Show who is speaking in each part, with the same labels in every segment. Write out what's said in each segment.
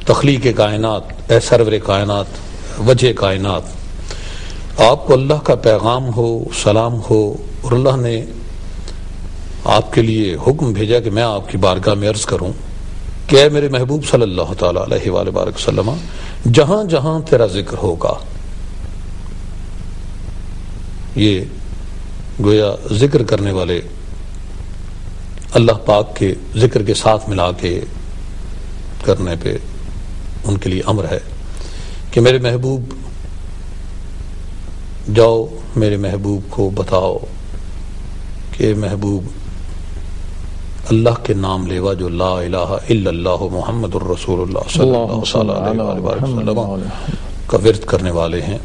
Speaker 1: تخلیق کائنات، اے سرور کائنات، وجہ کائنات، آپ کو اللہ کا پیغام ہو، سلام ہو، اور اللہ نے آپ کے لیے حکم بھیجا کہ میں آپ کی بارگاہ میں عرض کروں کہ اے میرے محبوب صلی اللہ تعالی علیہ وآلہ وسلم، جہاں جہاں تیرا ذکر ہوگا، یہ گویا ذکر کرنے والے اللہ پاک کے ذکر کے ساتھ ملا کے کرنے پہ ان کے لیے امر ہے کہ میرے محبوب جاؤ، میرے محبوب کو بتاؤ کہ محبوب اللہ کے نام لیوا جو لا الہ الا اللہ محمد الرسول اللہ صلی اللہ علیہ وسلم کا ورد کرنے والے ہیں،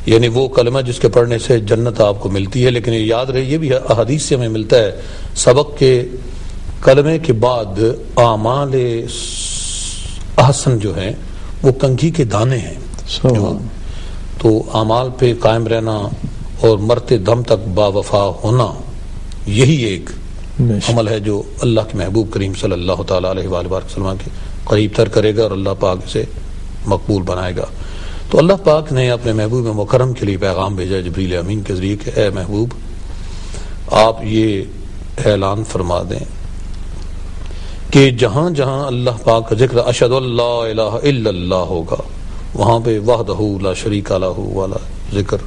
Speaker 1: یعنی وہ کلمہ جس کے پڑھنے سے جنت آپ کو ملتی ہے۔ لیکن یہ یاد رہے، یہ بھی احادیث سے ہمیں ملتا ہے سبق کے کلمے کے بعد اعمال احسن جو ہیں وہ کنگھی کے دانے ہیں، تو اعمال پہ قائم رہنا اور مرتے دم تک با وفا ہونا، یہی ایک عمل ہے جو اللہ کے محبوب کریم صلی اللہ تعالی علیہ وآلہ وسلم کے قریب تر کرے گا اور اللہ پاک اسے مقبول بنائے گا۔ تو اللہ پاک نے اپنے محبوب مکرم کے لیے پیغام بھیجا جبریل امین کے ذریعے کہ اے محبوب آپ یہ اعلان فرما دیں کہ جہاں جہاں اللہ پاک کا ذکر اشہد اللہ الہ الا اللہ ہوگا، وہاں پہ وحدہ لا شریک لہ والا ذکر،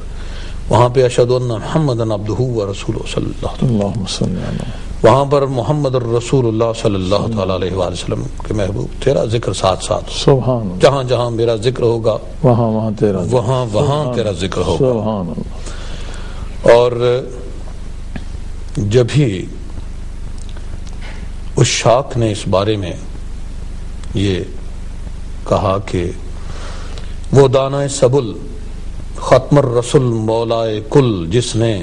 Speaker 1: وہاں پہ اشہد ان محمد عبدہ ورسولہ صلی اللہ علیہ وسلم، وہاں پر محمد الرسول اللہ صلی اللہ تعالی علیہ وآلہ وسلم کے محبوب تیرا ذکر ساتھ ساتھ، سبحان اللہ، جہاں جہاں میرا ذکر ہوگا وہاں تیرا ذکر ہوگا، سبحان اللہ۔ اور جب ہی اس شاک نے اس بارے میں یہ کہا کہ وہ دانہ سبل ختم الرسول مولائے کل جس نے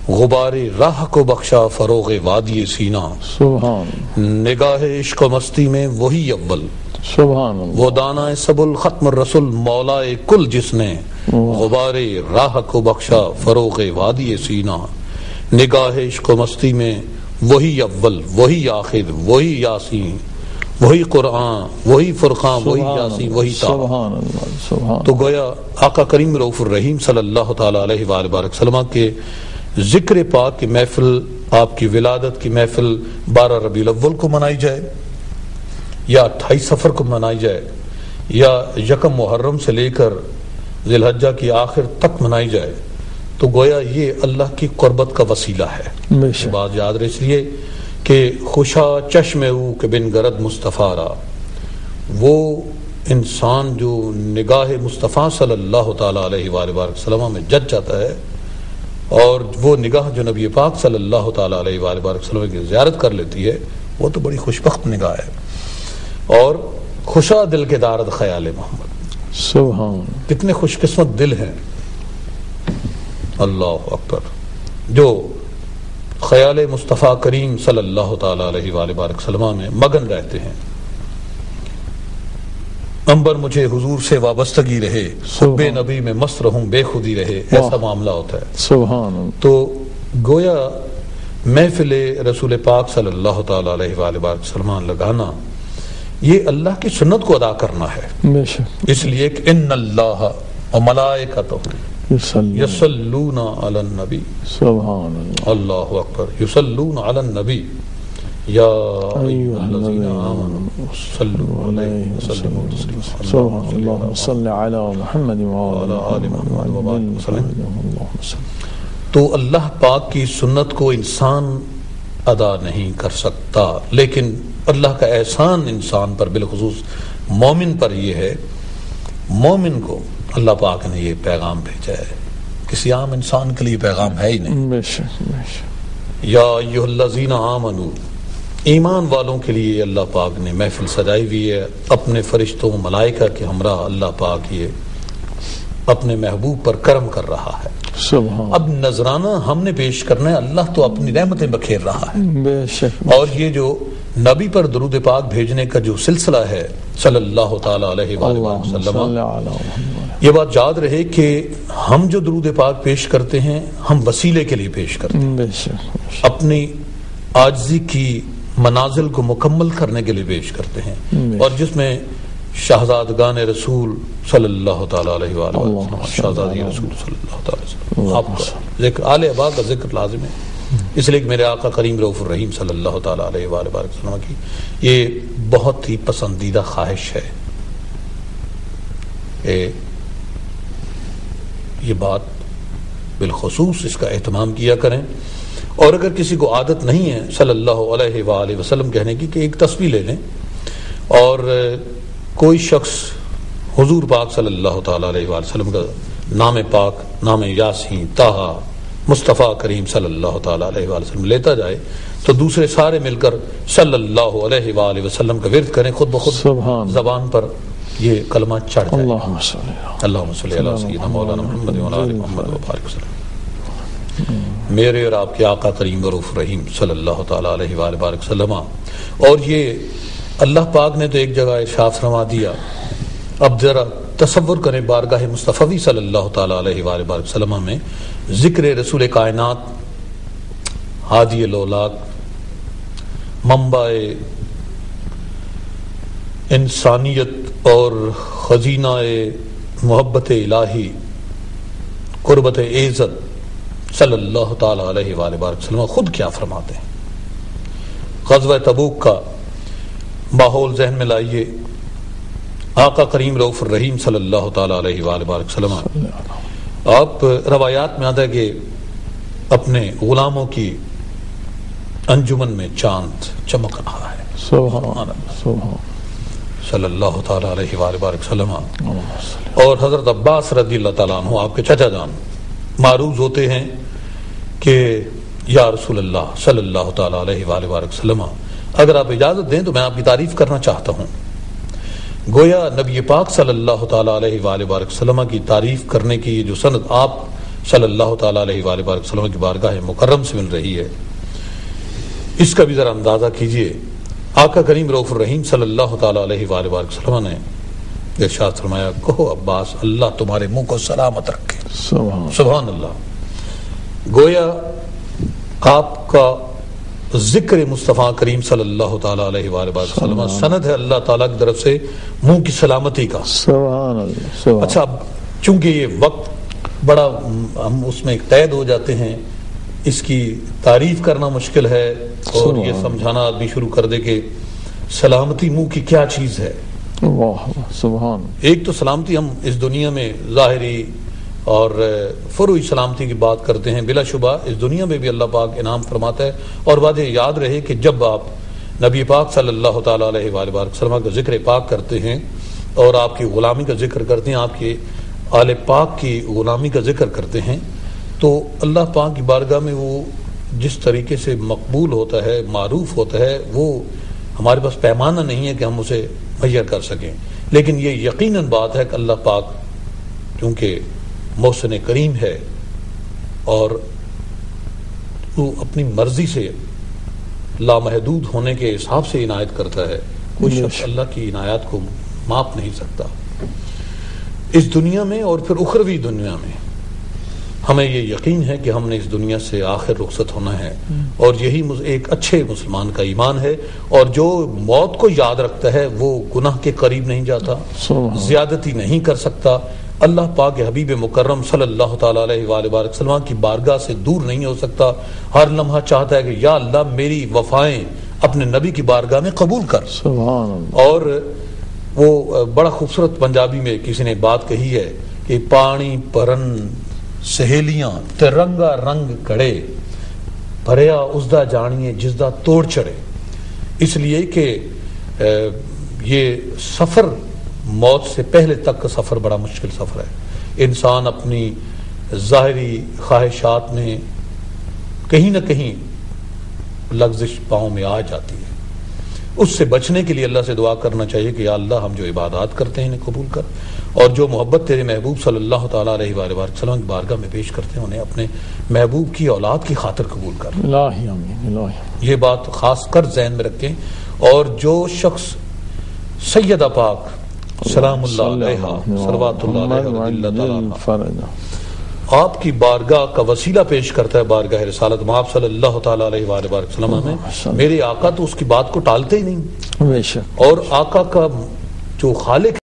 Speaker 1: غباری راہ کو بخشا فروغ وادی سینہ، سبحان، نگاہ عشق و مستی میں وہی اول، سبحان اللہ، وہ دانہ سبل ختم الرسول مولائے کل جس نے غباری راہ کو بخشا فروغ وادی سینہ، نگاہ عشق و مستی میں وہی اول، وہی آخر، وہی یاسین، وہی قرآن، وہی فرقان، وہی یاسین، وہی طه۔ تو گویا آقا کریم رؤوف الرحیم صلی اللہ تعالی علیہ وآلہ وسلم کے ذکر پاک کی محفل، آپ کی ولادت کی محفل 12 ربیع الاول کو منائی جائے یا 28 صفر کو منائی جائے یا 1 محرم سے لے کر ذی الحجہ کی آخر تک منائی جائے، تو گویا یہ اللہ کی قربت کا وسیلہ ہے۔ بات یاد رہے، اس لیے کہ خوشا چشم او کہ بن گرد مصطفیٰ را، وہ انسان جو نگاہ مصطفیٰ صلی اللہ تعالی علیہ وآلہ وسلم میں جج جاتا ہے، اور وہ نگاہ جو نبی پاک صلی اللہ تعالی علیہ وآلہ وسلم کی زیارت کر لیتی ہے، وہ تو بڑی خوشبخت نگاہ ہے۔ اور خوشا دل کے دارد خیال محمد، سبحان، کتنے خوش قسمت دل ہیں، اللہ اکبر، جو خیال مصطفیٰ کریم صلی اللہ تعالی علیہ وآلہ وسلم میں مگن رہتے ہیں۔ امبر مجھے حضور سے وابستگی رہے، حب نبی میں مست رہوں بے خودی رہے، ایسا معاملہ ہوتا ہے، سبحان۔ تو گویا محفل رسول پاک صلی اللہ تعالی علیہ وآلہ وسلم لگانا، یہ اللہ کی سنت کو ادا کرنا ہے، اس لیے کہ ان اللہ و ملائکتہ یصلون علی النبی، سبحان اللہ، اللہ اکبر، یصلون علی النبی یا ایھا الذین آمنوا صلوا علیہ وسلموا تسلیما، سبحان اللہ، اللهم صل علی محمد وعلی آل محمد وبارک وسلم۔ تو اللہ پاک کی سنت کو انسان ادا نہیں کر سکتا، لیکن اللہ کا احسان انسان پر، بالخصوص مومن پر یہ ہے، مومن کو اللہ پاک نے یہ پیغام بھیجا ہے، کسی عام انسان کے لیے پیغام ہے ہی نہیں۔ یا ایھا الذین آمنوا، ایمان والوں کے لیے اللہ پاک نے محفل سجائی ہوئی ہے، اپنے فرشتوں ملائکہ کے ہمراہ اللہ پاک یہ اپنے محبوب پر کرم کر رہا ہے۔ اب نذرانہ ہم نے پیش کرنا ہے، اللہ تو اپنی رحمتیں بکھیر رہا ہے، اور یہ جو نبی پر درود پاک بھیجنے کا جو سلسلہ ہے صلی اللہ تعالی علیہ وآلہ وسلم، یہ بات یاد رہے کہ ہم جو درود پاک پیش کرتے ہیں، ہم وسیلے کے لیے پیش کرتے ہیں، اپنی عاجزی کی منازل کو مکمل کرنے کے لیے پیش کرتے ہیں، اور جس میں شہزادگان رسول صلی اللہ تعالیٰ علیہ وآلہ وسلم، شہزادی رسول صلی اللہ تعالیٰ علیہ وسلم، آپ کا ذکر آل ابا کا ذکر لازم ہے، اس لیے کہ میرے آقا کریم رؤوف الرحیم صلی اللہ تعالیٰ علیہ وآلہ وسلم کی یہ بہت ہی پسندیدہ خواہش ہے. یہ بات بالخصوص اس کا اہتمام کیا کریں. اور اگر کسی کو عادت نہیں ہے صلی اللہ علیہ وآلہ وسلم کہنے کی کہ ایک تسبیح لے لیں، اور کوئی شخص حضور پاک صلی اللہ تعالیٰ علیہ وآلہ وسلم کا نام پاک، نام یاسین، طٰہٰ، مصطفیٰ کریم صلی اللہ تعالیٰ علیہ وآلہ وسلم لیتا جائے تو دوسرے سارے مل کر صلی اللہ علیہ وآلہ وسلم کا ورد کریں، خود بخود زبان پر یہ کلمہ چڑھ جائے. اللہم صلی علی سیدنا مولانا محمد وعلی آل محمد وبارک وسلم. میرے اور آپ کے آقا کریم رؤوف الرحیم صلی اللہ تعالیٰ علیہ وآلہ وسلم. اور یہ اللہ پاک نے تو ایک جگہ ارشاد فرما دیا، اب ذرا تصور کریں بارگاہ مصطفی صلی اللہ تعالیٰ علیہ وآلہ وسلم میں ذکر رسول کائنات، ہادی لولاک، منبع انسانیت اور خزینہ محبت الہی، قربت عزت صلی اللہ تعالیٰ علیہ وآلہ وسلم خود کیا فرماتے ہیں. غزوہ تبوک کا ماحول ذہن میں لائیے. آقا کریم رؤوف الرحیم صلی اللہ تعالیٰ علیہ وآلہ وسلم، آپ روایات میں آتا ہے کہ اپنے غلاموں کی انجمن میں چاند چمک رہا ہے، سبحان اللہ، صلی اللہ تعالیٰ علیہ وآلہ وسلم. اور حضرت عباس رضی اللہ تعالیٰ عنہ آپ کے چچا جان معروض ہوتے ہیں کہ یا رسول اللہ صلی اللہ تعالیٰ علیہ وآلہ وسلم، اگر آپ اجازت دیں تو میں آپ کی تعریف کرنا چاہتا ہوں. گویا نبی پاک صلی اللہ تعالیٰ علیہ وآلہ وسلم کی تعریف کرنے کی جو سند آپ صلی اللہ تعالیٰ علیہ وآلہ وسلم کی بارگاہ مکرم سے مل رہی ہے، اس کا بھی ذرا اندازہ کیجئے. آقا کریم رؤوف الرحیم صلی اللہ تعالیٰ علیہ وآلہ وسلم نے ارشاد فرمایا، کہو عباس اللہ تمہارے منہ کو سلامت رکھے. سبحان اللہ. گویا آپ کا ذکر مصطفیٰ کریم صلی اللہ تعالیٰ علیہ وآلہ وسلم سند ہے اللہ تعالیٰ کی طرف سے منہ کی سلامتی کا. سبحان اللہ. اچھا، اب چونکہ یہ وقت بڑا ہم اس میں قید ہو جاتے ہیں، اس کی تعریف کرنا مشکل ہے اور یہ سمجھانا آدمی شروع کر دے کہ سلامتی منہ کی کیا چیز ہے. سبحان. ایک تو سلامتی ہم اس دنیا میں ظاہری اور فروعی سلامتی کی بات کرتے ہیں، بلا شبہ اس دنیا میں بھی اللہ پاک انعام فرماتا ہے. اور بات یاد رہے کہ جب آپ نبی پاک صلی اللہ تعالیٰ علیہ وآلہ وسلم کا ذکر پاک کرتے ہیں اور آپ کی غلامی کا ذکر کرتے ہیں، آپ کے آل پاک کی غلامی کا ذکر کرتے ہیں، تو اللہ پاک کی بارگاہ میں وہ جس طریقے سے مقبول ہوتا ہے، معروف ہوتا ہے، وہ ہمارے پاس پیمانہ نہیں ہے کہ ہم اسے مہیا کر سکیں. لیکن یہ یقیناً بات ہے کہ اللہ پاک کیونکہ محسن کریم ہے اور وہ اپنی مرضی سے لامحدود ہونے کے حساب سے عنایت کرتا ہے. کوئی شخص اللہ کی عنایات کو ماپ نہیں سکتا. اس دنیا میں اور پھر اخروی دنیا میں ہمیں یہ یقین ہے کہ ہم نے اس دنیا سے آخر رخصت ہونا ہے، اور یہی ایک اچھے مسلمان کا ایمان ہے. اور جو موت کو یاد رکھتا ہے وہ گناہ کے قریب نہیں جاتا، زیادتی نہیں کر سکتا، اللہ پاک حبیب مکرم صلی اللہ تعالیٰ علیہ وآلہ وسلم کی بارگاہ سے دور نہیں ہو سکتا. ہر لمحہ چاہتا ہے کہ یا اللہ میری وفائیں اپنے نبی کی بارگاہ میں قبول کر. سبحان اللہ. اور وہ بڑا خوبصورت پنجابی میں کسی نے بات کہی ہے کہ پانی پرن سہیلیاں ترنگا رنگ کڑے، بھریا اسدا جانیے جسدا توڑ چڑھے. اس لیے کہ یہ سفر موت سے پہلے تک کا سفر بڑا مشکل سفر ہے. انسان اپنی ظاہری خواہشات میں کہیں نہ کہیں لغزش پاؤں میں آ جاتی ہے. اس سے بچنے کے لیے اللہ سے دعا کرنا چاہیے کہ یا اللہ ہم جو عبادات کرتے ہیں انہیں قبول کر، اور جو محبت تیرے محبوب صلی اللہ تعالیٰ علیہ وآلہ وسلم کی بارگاہ میں پیش کرتے ہیں انہیں اپنے محبوب کی اولاد کی خاطر قبول کر. الہی آمین. یہ بات خاص کر ذہن میں رکھیں. اور جو شخص سیدہ پاک سلام اللہ علیہا صلوات اللہ علیہ آپ کی بارگاہ کا وسیلہ پیش کرتا ہے، بارگاہ رسالت آپ صلی اللہ تعالیٰ علیہ وآلہ وسلم میں، میرے آقا تو اس کی بات کو ٹالتے ہی نہیں. اور آقا کا جو خالق